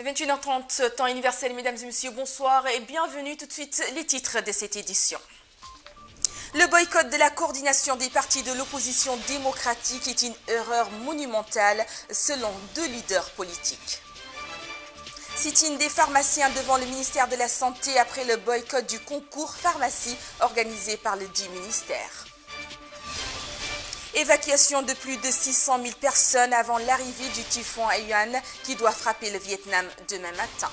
21h30, temps universel, mesdames et messieurs, bonsoir et bienvenue. Tout de suite, les titres de cette édition. Le boycott de la coordination des partis de l'opposition démocratique est une erreur monumentale selon deux leaders politiques. Sit-in des pharmaciens devant le ministère de la Santé après le boycott du concours pharmacie organisé par le dit ministère. Évacuation de plus de 600 000 personnes avant l'arrivée du typhon Haiyan qui doit frapper le Vietnam demain matin.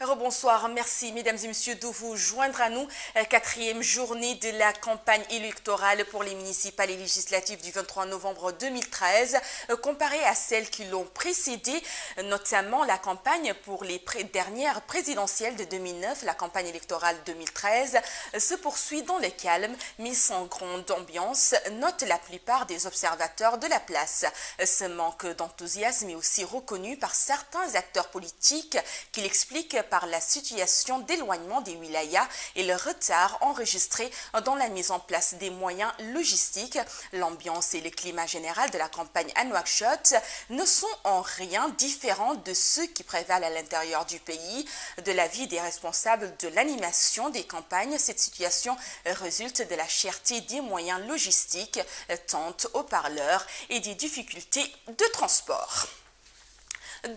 Rebonsoir, merci mesdames et messieurs de vous joindre à nous. Quatrième journée de la campagne électorale pour les municipales et législatives du 23 novembre 2013, comparée à celles qui l'ont précédée, notamment la campagne pour les dernières présidentielles de 2009, la campagne électorale 2013, se poursuit dans le calme, mais sans grande ambiance, notent la plupart des observateurs de la place. Ce manque d'enthousiasme est aussi reconnu par certains acteurs politiques qui l'expliquent par la situation d'éloignement des wilayas et le retard enregistré dans la mise en place des moyens logistiques. L'ambiance et le climat général de la campagne à Nouakchott ne sont en rien différents de ceux qui prévalent à l'intérieur du pays. De l'avis des responsables de l'animation des campagnes, cette situation résulte de la cherté des moyens logistiques, tentes haut-parleurs et des difficultés de transport.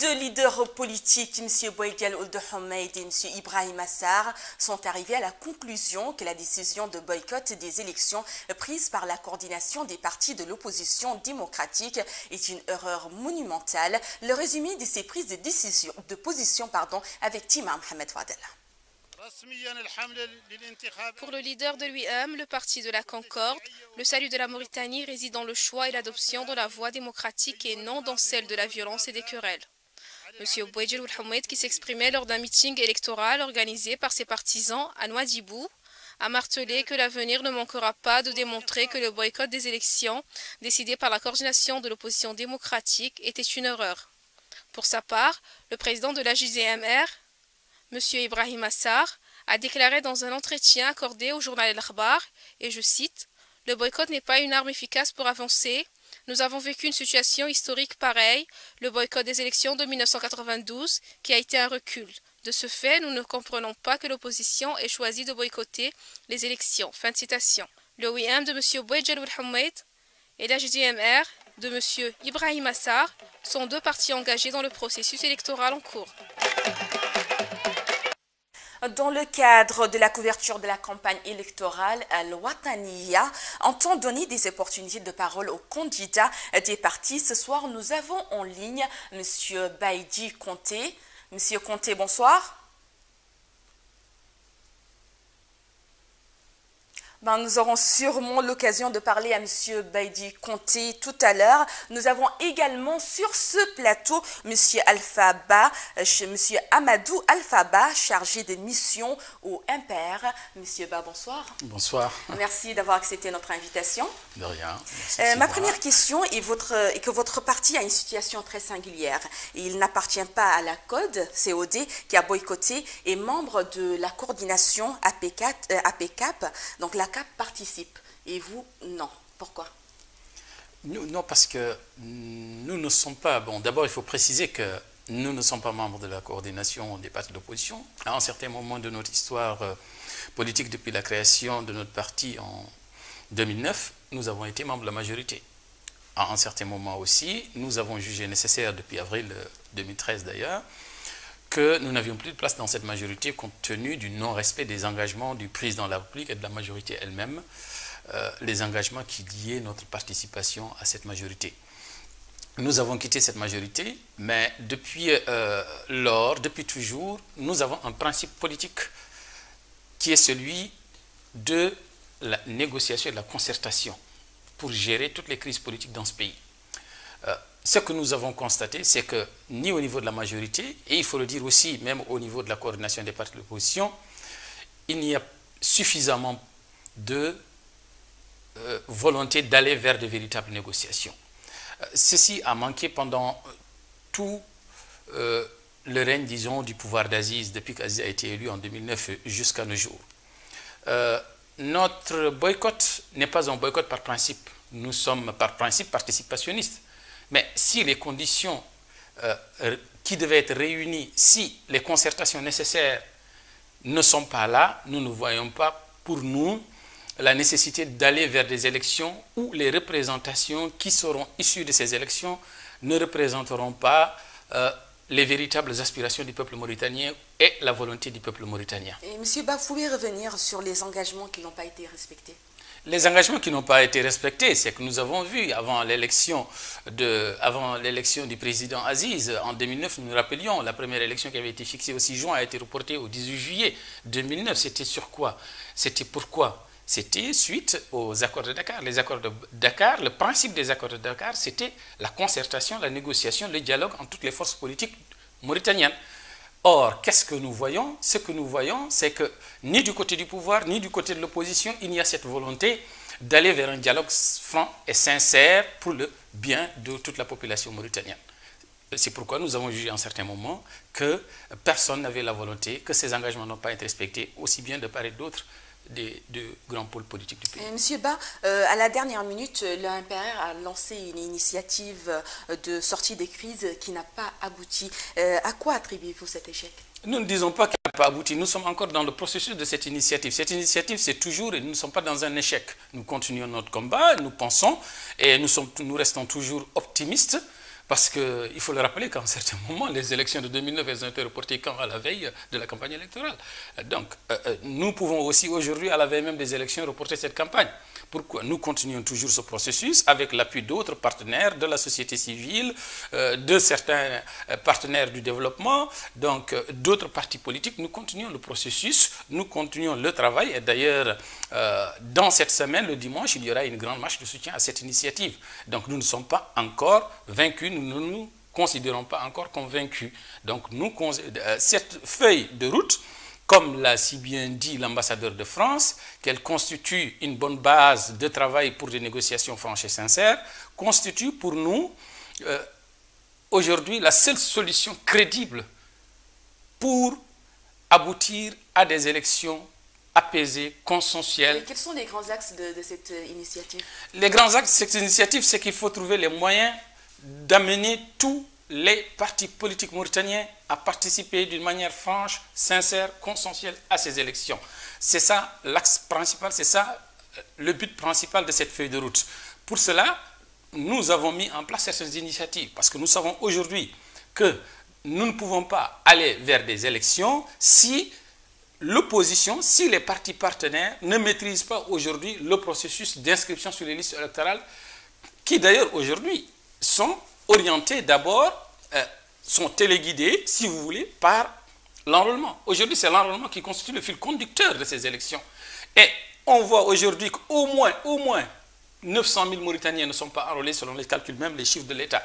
Deux leaders politiques, M. Boïdial Ould Hammaid et M. Ibrahim Assar, sont arrivés à la conclusion que la décision de boycott des élections prise par la coordination des partis de l'opposition démocratique est une erreur monumentale. Le résumé de ces prises de position avec Tima Mohamed Fadel. Pour le leader de l'UIM, le parti de la Concorde, le salut de la Mauritanie réside dans le choix et l'adoption de la voie démocratique et non dans celle de la violence et des querelles. M. Boïdial Ould Hammaid, qui s'exprimait lors d'un meeting électoral organisé par ses partisans à Nouadhibou, a martelé que l'avenir ne manquera pas de démontrer que le boycott des élections décidé par la coordination de l'opposition démocratique était une erreur. Pour sa part, le président de la JDMR, M. Ibrahim Assar, a déclaré dans un entretien accordé au journal El Akhbar, et je cite, « Le boycott n'est pas une arme efficace pour avancer. Nous avons vécu une situation historique pareille, le boycott des élections de 1992, qui a été un recul. De ce fait, nous ne comprenons pas que l'opposition ait choisi de boycotter les élections. » Fin de citation. Le OIM de M. Boïdial Ould Hammaid et la JDMR de M. Ibrahim Assar sont deux partis engagés dans le processus électoral en cours. Dans le cadre de la couverture de la campagne électorale, Al-Wataniya entend donner des opportunités de parole aux candidats des partis. Ce soir, nous avons en ligne M. Baïdi Conté. Monsieur Conté, bonsoir. Nous aurons sûrement l'occasion de parler à M. Baïdi Conté tout à l'heure. Nous avons également sur ce plateau M. Alphaba, M. Amadou Alphaba, chargé de mission au MPR. M. Ba, bonsoir. Bonsoir. Merci d'avoir accepté notre invitation. De rien. Ma première question est que votre parti a une situation très singulière. Il n'appartient pas à la COD qui a boycotté, et membre de la coordination APCAP, donc la CAP participe. Et vous, non. Pourquoi? Non, parce que nous ne sommes pas... Bon, d'abord, il faut préciser que nous ne sommes pas membres de la coordination des partis d'opposition. À un certain moment de notre histoire politique, depuis la création de notre parti en 2009, nous avons été membres de la majorité. À un certain moment aussi, nous avons jugé nécessaire, depuis avril 2013 d'ailleurs, que nous n'avions plus de place dans cette majorité compte tenu du non-respect des engagements du président de la République et de la majorité elle-même, les engagements qui liaient notre participation à cette majorité. Nous avons quitté cette majorité, mais depuis lors, depuis toujours, nous avons un principe politique qui est celui de la négociation et de la concertation pour gérer toutes les crises politiques dans ce pays. Ce que nous avons constaté, c'est que ni au niveau de la majorité, et il faut le dire aussi, même au niveau de la coordination des partis de l'opposition, il n'y a suffisamment de volonté d'aller vers de véritables négociations. Ceci a manqué pendant tout le règne, disons, du pouvoir d'Aziz, depuis qu'Aziz a été élu en 2009 jusqu'à nos jours. Notre boycott n'est pas un boycott par principe. Nous sommes par principe participationnistes. Mais si les conditions qui devait être réunie, si les concertations nécessaires ne sont pas là, nous ne voyons pas pour nous la nécessité d'aller vers des élections où les représentations qui seront issues de ces élections ne représenteront pas les véritables aspirations du peuple mauritanien et la volonté du peuple mauritanien. Et M. Ba, vous pouvez revenir sur les engagements qui n'ont pas été respectés? Les engagements qui n'ont pas été respectés, c'est que nous avons vu avant l'élection du président Aziz en 2009, nous nous rappelions, la première élection qui avait été fixée au 6 juin a été reportée au 18 juillet 2009. C'était sur quoi? C'était pourquoi? C'était suite aux accords de Dakar. Les accords de Dakar, le principe des accords de Dakar, c'était la concertation, la négociation, le dialogue entre toutes les forces politiques mauritaniennes. Or, qu'est-ce que nous voyons? Ce que nous voyons, c'est que ni du côté du pouvoir, ni du côté de l'opposition, il n'y a cette volonté d'aller vers un dialogue franc et sincère pour le bien de toute la population mauritanienne. C'est pourquoi nous avons jugé en certains moments que personne n'avait la volonté, que ces engagements n'ont pas été respectés, aussi bien de part et d'autre des grands pôles politiques du pays. Monsieur Ba, à la dernière minute, l'UMPR a lancé une initiative de sortie des crises qui n'a pas abouti. À quoi attribuez-vous cet échec? Nous ne disons pas qu'elle n'a pas abouti. Nous sommes encore dans le processus de cette initiative. Cette initiative, c'est toujours, et nous ne sommes pas dans un échec. Nous continuons notre combat, nous pensons, et nous restons toujours optimistes. Parce qu'il faut le rappeler qu'à un certain moment, les élections de 2009, elles ont été reportées quand? À la veille de la campagne électorale. Donc, nous pouvons aussi aujourd'hui, à la veille même des élections, reporter cette campagne. Pourquoi? Nous continuons toujours ce processus avec l'appui d'autres partenaires, de la société civile, de certains partenaires du développement, donc d'autres partis politiques. Nous continuons le processus, nous continuons le travail. Et d'ailleurs, dans cette semaine, le dimanche, il y aura une grande marche de soutien à cette initiative. Donc, nous ne sommes pas encore vaincus, nous ne nous considérons pas encore convaincus. Donc, cette feuille de route, comme l'a si bien dit l'ambassadeur de France, qu'elle constitue une bonne base de travail pour des négociations franches et sincères, constitue pour nous aujourd'hui la seule solution crédible pour aboutir à des élections apaisées, consensuelles. Et quels sont les grands axes de cette initiative? Les grands axes de cette initiative, c'est qu'il faut trouver les moyens d'amener tous les partis politiques mauritaniens à participer d'une manière franche, sincère, consensuelle à ces élections. C'est ça l'axe principal, c'est ça le but principal de cette feuille de route. Pour cela, nous avons mis en place certaines initiatives, parce que nous savons aujourd'hui que nous ne pouvons pas aller vers des élections si l'opposition, si les partis partenaires ne maîtrisent pas aujourd'hui le processus d'inscription sur les listes électorales, qui d'ailleurs aujourd'hui sont orientés d'abord, sont téléguidés, si vous voulez, par l'enrôlement. Aujourd'hui, c'est l'enrôlement qui constitue le fil conducteur de ces élections. Et on voit aujourd'hui qu'au moins 900 000 Mauritaniens ne sont pas enrôlés, selon les calculs même, les chiffres de l'État.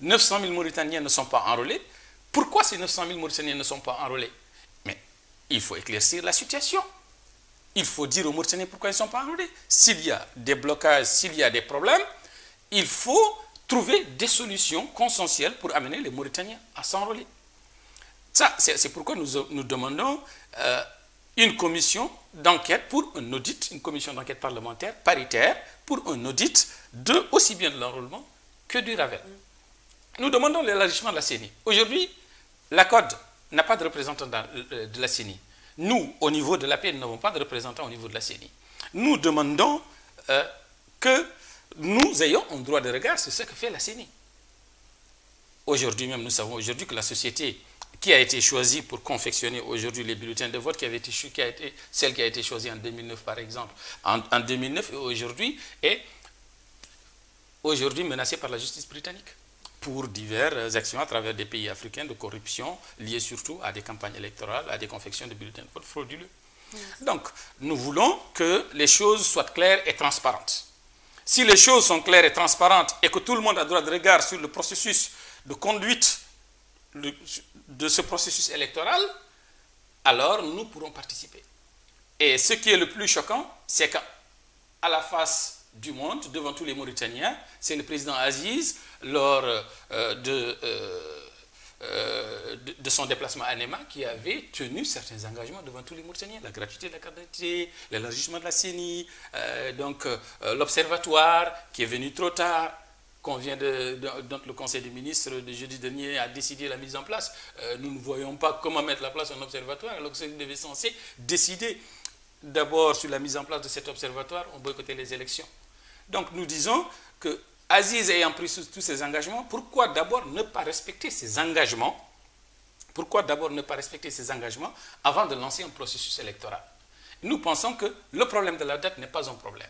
900 000 Mauritaniens ne sont pas enrôlés. Pourquoi ces 900 000 Mauritaniens ne sont pas enrôlés? Mais il faut éclaircir la situation. Il faut dire aux Mauritaniens pourquoi ils ne sont pas enrôlés. S'il y a des blocages, s'il y a des problèmes, il faut trouver des solutions consensuelles pour amener les Mauritaniens à s'enrôler. Ça, c'est pourquoi nous demandons une commission d'enquête pour un audit, une commission d'enquête parlementaire paritaire pour un audit aussi bien de l'enrôlement que du Ravel. Nous demandons l'élargissement de la CENI. Aujourd'hui, la COD n'a pas de représentant de la CENI. Nous, au niveau de l'AP, nous n'avons pas de représentant au niveau de la CENI. Nous demandons que nous ayons un droit de regard sur ce que fait la CENI. Aujourd'hui même, nous savons aujourd'hui que la société qui a été choisie pour confectionner aujourd'hui les bulletins de vote, celle qui a été choisie en 2009 par exemple, en 2009 et aujourd'hui, est aujourd'hui menacée par la justice britannique pour diverses actions à travers des pays africains de corruption liées surtout à des campagnes électorales, à des confections de bulletins de vote frauduleux. Donc, nous voulons que les choses soient claires et transparentes. Si les choses sont claires et transparentes et que tout le monde a droit de regard sur le processus de conduite de ce processus électoral, alors nous pourrons participer. Et ce qui est le plus choquant, c'est qu'à la face du monde, devant tous les Mauritaniens, c'est le président Aziz, lors de son déplacement à Néma, qui avait tenu certains engagements devant tous les Mauritaniens, la gratuité de la carte d'identité, l'élargissement de la CENI, l'observatoire qui est venu trop tard. dont le Conseil des ministres de jeudi dernier a décidé la mise en place. Nous ne voyons pas comment mettre en place un observatoire, alors que c'est censé décider d'abord sur la mise en place de cet observatoire, on boycottait les élections. Donc nous disons que Aziz ayant pris tous ces engagements, pourquoi d'abord ne pas respecter ces engagements? Pourquoi d'abord ne pas respecter ces engagements avant de lancer un processus électoral? Nous pensons que le problème de la date n'est pas un problème.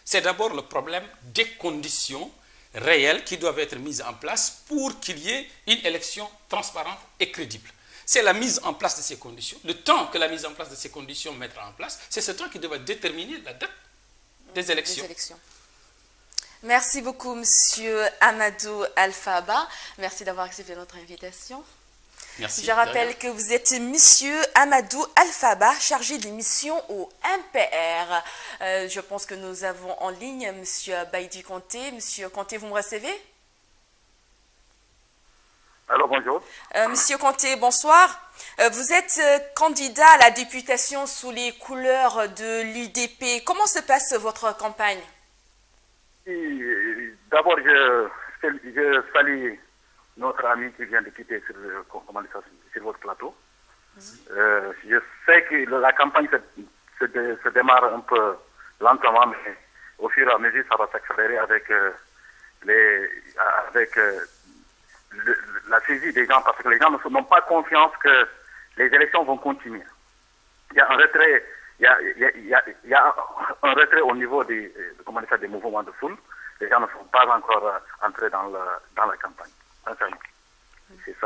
C'est d'abord le problème des conditions réelles qui doivent être mises en place pour qu'il y ait une élection transparente et crédible. C'est la mise en place de ces conditions. Le temps que la mise en place de ces conditions mettra en place, c'est ce temps qui devrait déterminer la date des élections. Merci beaucoup, Monsieur Amadou Alphaba. Merci d'avoir accepté notre invitation. Merci. Je rappelle que vous êtes Monsieur Amadou Alphaba, chargé de mission au MPR. Je pense que nous avons en ligne Monsieur Baïdi Conté. Monsieur Conté, vous me recevez? Alors, bonjour. Monsieur Conté, bonsoir. Vous êtes candidat à la députation sous les couleurs de l'UDP. Comment se passe votre campagne? D'abord, je salue notre ami qui vient de quitter sur votre plateau. Je sais que la campagne se démarre un peu lentement, mais au fur et à mesure, ça va s'accélérer avec la saisie des gens, parce que les gens n'ont pas confiance que les élections vont continuer. Il y a un retrait, il y a un retrait au niveau des mouvements de foule. Les gens ne sont pas encore entrés dans la campagne. C'est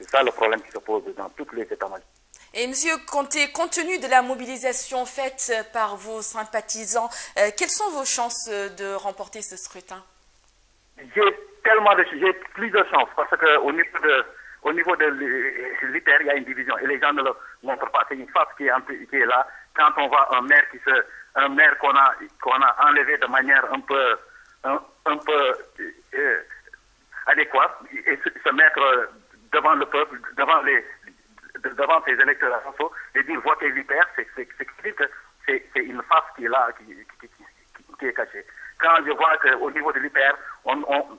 ça le problème qui se pose dans tous les états-majors. Et Monsieur Conté, compte tenu de la mobilisation faite par vos sympathisants, quelles sont vos chances de remporter ce scrutin? J'ai plusieurs chances, parce qu'au niveau de l'ITER, il y a une division et les gens ne le montrent pas. C'est une face qui est là. Quand on voit un maire qu'on a enlevé de manière un peu adéquate et se mettre devant le peuple, devant ses électeurs et dire votez l'ITER, c'est une face qui est là, qui est cachée. Quand je vois qu'au niveau de l'IPR,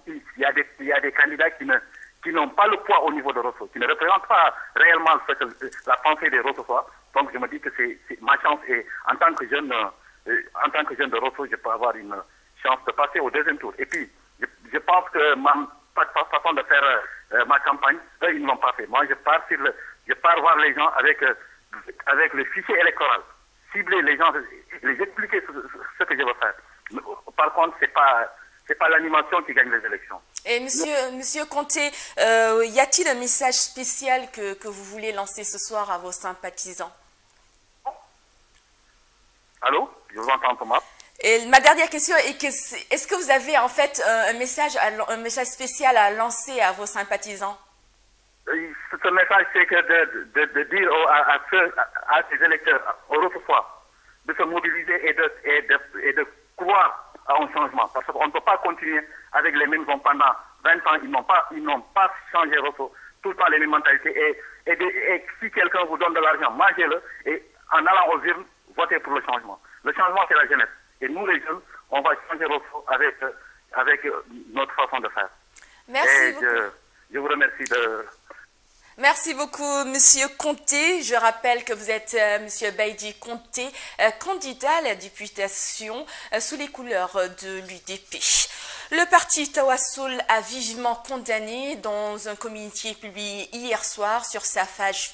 il y a des candidats qui n'ont pas le poids au niveau de Rosso, qui ne représentent pas réellement la pensée des Rossois. Donc je me dis que c'est ma chance, et en tant que jeune de Rosso, je peux avoir une chance de passer au deuxième tour. Et puis, je pense que ma façon de faire ma campagne, eux, ils ne l'ont pas fait. Moi, je pars voir les gens avec le fichier électoral, cibler les gens, les expliquer ce que je veux faire. Par contre, c'est pas l'animation qui gagne les élections. Et Monsieur Conté, y a-t-il un message spécial que vous voulez lancer ce soir à vos sympathisants? Allô? Je vous entends, Thomas. Et ma dernière question est que est-ce que vous avez en fait un message spécial à lancer à vos sympathisants? Ce message, c'est que de dire à ces électeurs, aux Rossois, de se mobiliser et de croire à un changement. Parce qu'on ne peut pas continuer avec les mêmes hommes pendant 20 ans. Ils n'ont pas changé Rosso. Tout le temps les mêmes mentalités. Et si quelqu'un vous donne de l'argent, mangez-le. Et en allant aux urnes, votez pour le changement. Le changement, c'est la jeunesse. Et nous, les jeunes, on va changer Rosso avec notre façon de faire. Merci beaucoup. Je vous remercie de... Merci beaucoup, Monsieur Conté. Je rappelle que vous êtes Monsieur Baïdi Conté, candidat à la députation sous les couleurs de l'UDP. Le parti Tawassoul a vivement condamné dans un communiqué publié hier soir sur sa page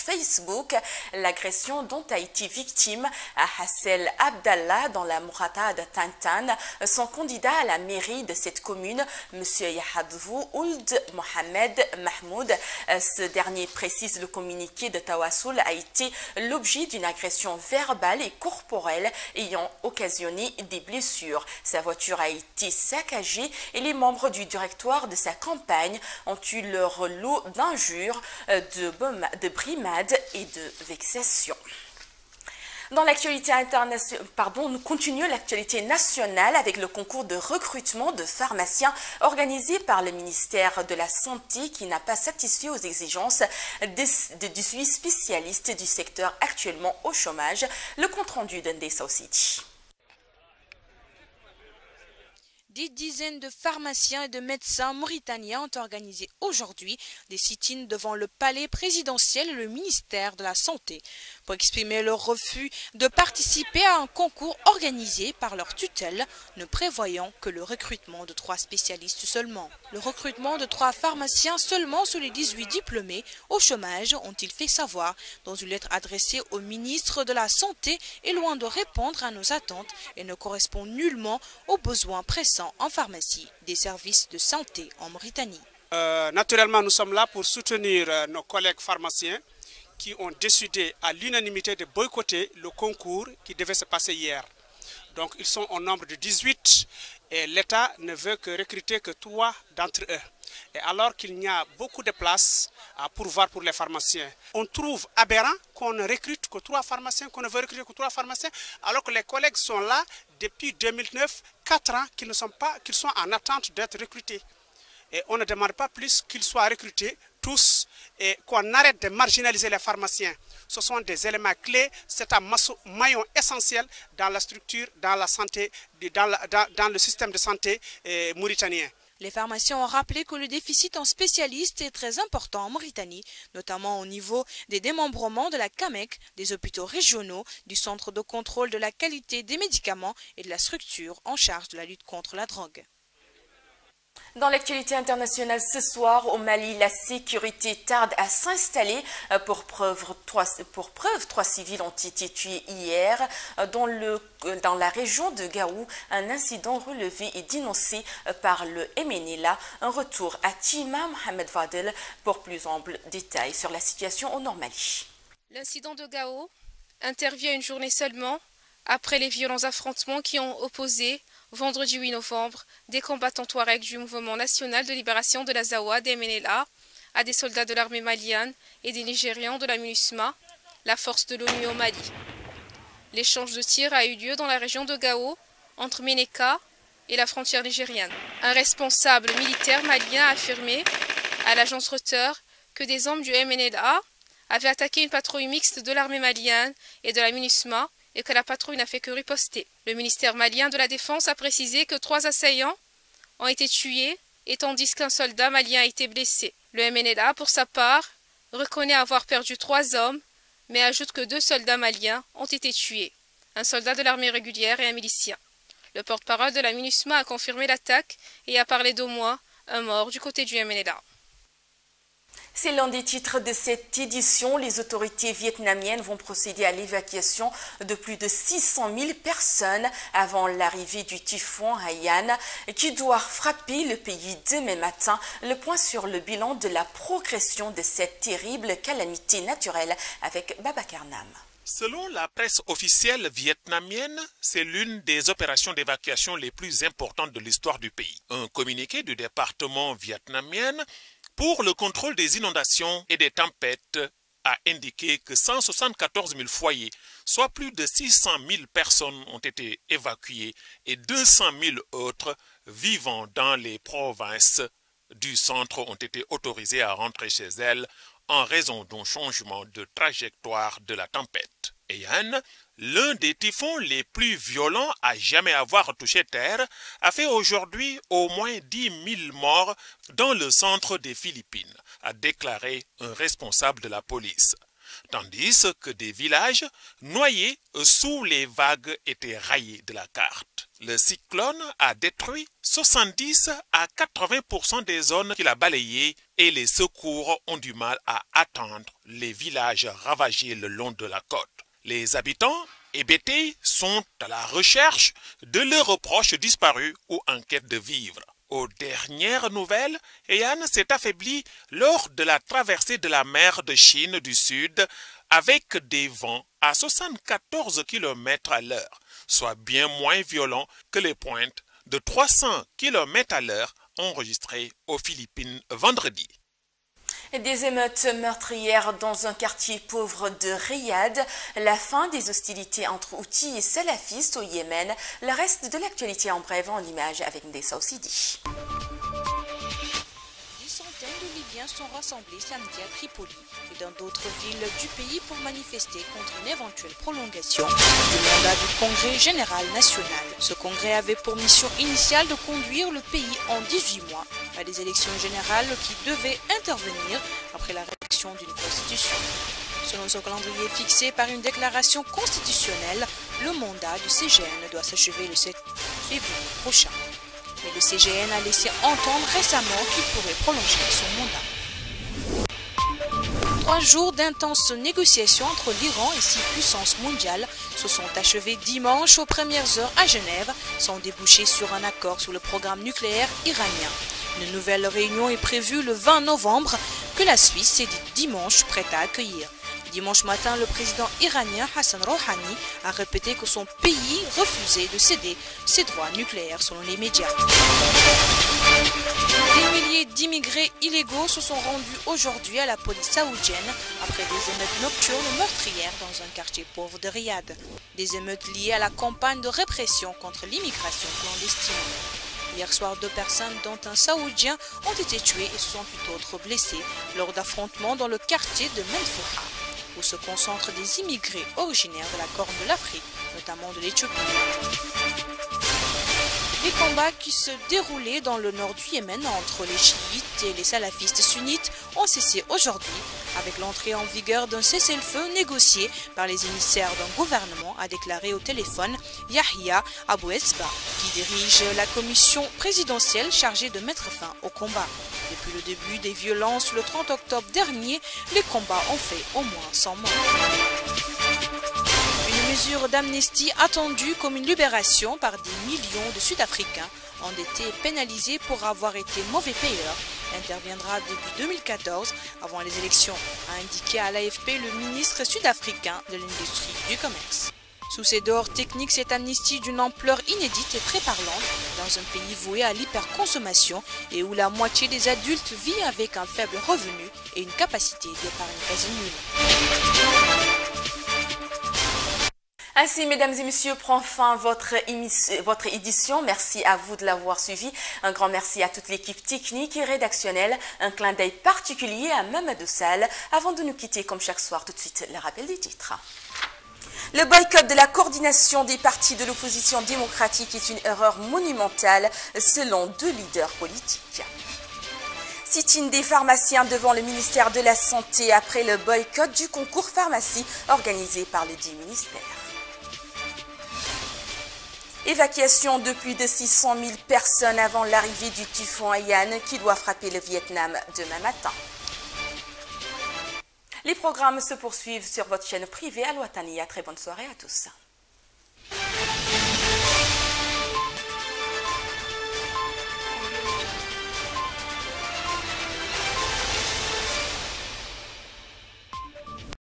Facebook l'agression dont a été victime à Hassel Abdallah dans la Mourata de Tantan. Son candidat à la mairie de cette commune, M. Yahadvou Ould Mohamed Mahmoud. Ce dernier précise le communiqué de Tawassoul a été l'objet d'une agression verbale et corporelle ayant occasionné des blessures. Sa voiture a été saccagée et les membres du directoire de sa campagne ont eu leur lot d'injures, de brimades et de vexations. Dans l'actualité internationale, nous continuons l'actualité nationale avec le concours de recrutement de pharmaciens organisé par le ministère de la Santé qui n'a pas satisfait aux exigences de 18 spécialistes du secteur actuellement au chômage. Le compte rendu d'Ndesa City. Des dizaines de pharmaciens et de médecins mauritaniens ont organisé aujourd'hui des sit-ins devant le palais présidentiel et le ministère de la Santé pour exprimer leur refus de participer à un concours organisé par leur tutelle, ne prévoyant que le recrutement de 3 spécialistes seulement. Le recrutement de 3 pharmaciens seulement sur les 18 diplômés au chômage, ont-ils fait savoir dans une lettre adressée au ministre de la Santé, est loin de répondre à nos attentes et ne correspond nullement aux besoins pressants en pharmacie des services de santé en Mauritanie. Naturellement, nous sommes là pour soutenir nos collègues pharmaciens qui ont décidé à l'unanimité de boycotter le concours qui devait se passer hier. Donc ils sont au nombre de 18 et l'État ne veut que recruter que 3 d'entre eux. Et alors qu'il y a beaucoup de places à pourvoir pour les pharmaciens, on trouve aberrant qu'on ne recrute que 3 pharmaciens, qu'on ne veut recruter que 3 pharmaciens, alors que les collègues sont là depuis 2009, 4 ans qu'ils sont en attente d'être recrutés. Et on ne demande pas plus qu'ils soient recrutés tous et qu'on arrête de marginaliser les pharmaciens. Ce sont des éléments clés, c'est un maillon essentiel dans la structure, dans la santé, dans le système de santé mauritanien. Les pharmaciens ont rappelé que le déficit en spécialistes est très important en Mauritanie, notamment au niveau des démembrements de la CAMEC, des hôpitaux régionaux, du centre de contrôle de la qualité des médicaments et de la structure en charge de la lutte contre la drogue. Dans l'actualité internationale ce soir, au Mali, la sécurité tarde à s'installer. Pour preuve, 3 civils ont été tués hier dans la région de Gao. Un incident relevé et dénoncé par le MNLA. Un retour à Tima Mohamed Fadel pour plus amples détails sur la situation au Nord Mali. L'incident de Gao intervient une journée seulement après les violents affrontements qui ont opposé vendredi 8 novembre, des combattants touaregs du mouvement national de libération de la Zawa des MNLA à des soldats de l'armée malienne et des Nigérians de la MINUSMA, la force de l'ONU au Mali. L'échange de tirs a eu lieu dans la région de Gao, entre Ménéka et la frontière nigérienne. Un responsable militaire malien a affirmé à l'agence Reuters que des hommes du MNLA avaient attaqué une patrouille mixte de l'armée malienne et de la MINUSMA et que la patrouille n'a fait que riposter. Le ministère malien de la Défense a précisé que 3 assaillants ont été tués et tandis qu'un soldat malien a été blessé. Le MNLA, pour sa part, reconnaît avoir perdu 3 hommes, mais ajoute que 2 soldats maliens ont été tués, un soldat de l'armée régulière et un milicien. Le porte-parole de la MINUSMA a confirmé l'attaque et a parlé d'au moins un mort du côté du MNLA. C'est l'un des titres de cette édition. Les autorités vietnamiennes vont procéder à l'évacuation de plus de 600 000 personnes avant l'arrivée du typhon Haiyan qui doit frapper le pays demain matin. Le point sur le bilan de la progression de cette terrible calamité naturelle avec Babacar Nam. Selon la presse officielle vietnamienne, c'est l'une des opérations d'évacuation les plus importantes de l'histoire du pays. Un communiqué du département vietnamien pour le contrôle des inondations et des tempêtes a indiqué que 174 000 foyers, soit plus de 600 000 personnes ont été évacuées et 200 000 autres vivant dans les provinces du centre ont été autorisés à rentrer chez elles en raison d'un changement de trajectoire de la tempête. Haiyan, l'un des typhons les plus violents à jamais avoir touché terre, a fait aujourd'hui au moins 10 000 morts dans le centre des Philippines, a déclaré un responsable de la police. Tandis que des villages noyés sous les vagues étaient rayés de la carte. Le cyclone a détruit 70 à 80% des zones qu'il a balayées et les secours ont du mal à atteindre les villages ravagés le long de la côte. Les habitants hébétés sont à la recherche de leurs proches disparus ou en quête de vivre. Aux dernières nouvelles, Haiyan s'est affaibli lors de la traversée de la mer de Chine du Sud avec des vents à 74 km à l'heure, soit bien moins violents que les pointes de 300 km à l'heure enregistrées aux Philippines vendredi. Des émeutes meurtrières dans un quartier pauvre de Riyad, la fin des hostilités entre Houthis et salafistes au Yémen, le reste de l'actualité en bref en image avec Ndessa Ossidi. Des centaines de Libyens pharmaciens sont rassemblés samedi à Tripoli et dans d'autres villes du pays pour manifester contre une éventuelle prolongation du mandat du Congrès général national. Ce congrès avait pour mission initiale de conduire le pays en 18 mois à des élections générales qui devaient intervenir après la rédaction d'une constitution. Selon ce calendrier fixé par une déclaration constitutionnelle, le mandat du CGN doit s'achever le 7 février prochain. Mais le CGN a laissé entendre récemment qu'il pourrait prolonger son mandat. 3 jours d'intenses négociations entre l'Iran et 6 puissances mondiales se sont achevés dimanche aux premières heures à Genève, sans déboucher sur un accord sur le programme nucléaire iranien. Une nouvelle réunion est prévue le 20 novembre que la Suisse s'est dit dimanche prête à accueillir. Dimanche matin, le président iranien Hassan Rouhani a répété que son pays refusait de céder ses droits nucléaires selon les médias. Des milliers d'immigrés illégaux se sont rendus aujourd'hui à la police saoudienne après des émeutes nocturnes meurtrières dans un quartier pauvre de Riyad. Des émeutes liées à la campagne de répression contre l'immigration clandestine. Hier soir, 2 personnes, dont un Saoudien, ont été tuées et 68 autres blessées lors d'affrontements dans le quartier de Menfouha, où se concentrent des immigrés originaires de la Corne de l'Afrique, notamment de l'Éthiopie. Les combats qui se déroulaient dans le nord du Yémen entre les chiites et les salafistes sunnites ont cessé aujourd'hui avec l'entrée en vigueur d'un cessez-le-feu négocié par les émissaires d'un gouvernement, a déclaré au téléphone Yahya Abou Esba, qui dirige la commission présidentielle chargée de mettre fin au combat. Depuis le début des violences le 30 octobre dernier, les combats ont fait au moins 100 morts. Une mesure d'amnistie attendue comme une libération par des millions de Sud-Africains endettés et pénalisés pour avoir été mauvais payeurs interviendra depuis 2014 avant les élections, a indiqué à l'AFP le ministre sud-africain de l'industrie du commerce. Sous ces dehors techniques, cette amnistie d'une ampleur inédite est très parlante dans un pays voué à l'hyperconsommation et où la moitié des adultes vit avec un faible revenu et une capacité d'épargne quasi nulle. Ainsi, mesdames et messieurs, prend fin votre édition. Merci à vous de l'avoir suivi. Un grand merci à toute l'équipe technique et rédactionnelle. Un clin d'œil particulier à Mamadou Sall. Avant de nous quitter, comme chaque soir, tout de suite, le rappel des titres. Le boycott de la coordination des partis de l'opposition démocratique est une erreur monumentale, selon 2 leaders politiques. Sit-in des pharmaciens devant le ministère de la Santé après le boycott du concours pharmacie organisé par le dit ministère. Évacuation de plus de 600 000 personnes avant l'arrivée du typhon Haiyan qui doit frapper le Vietnam demain matin. Les programmes se poursuivent sur votre chaîne privée Al Wataniya. Très bonne soirée à tous.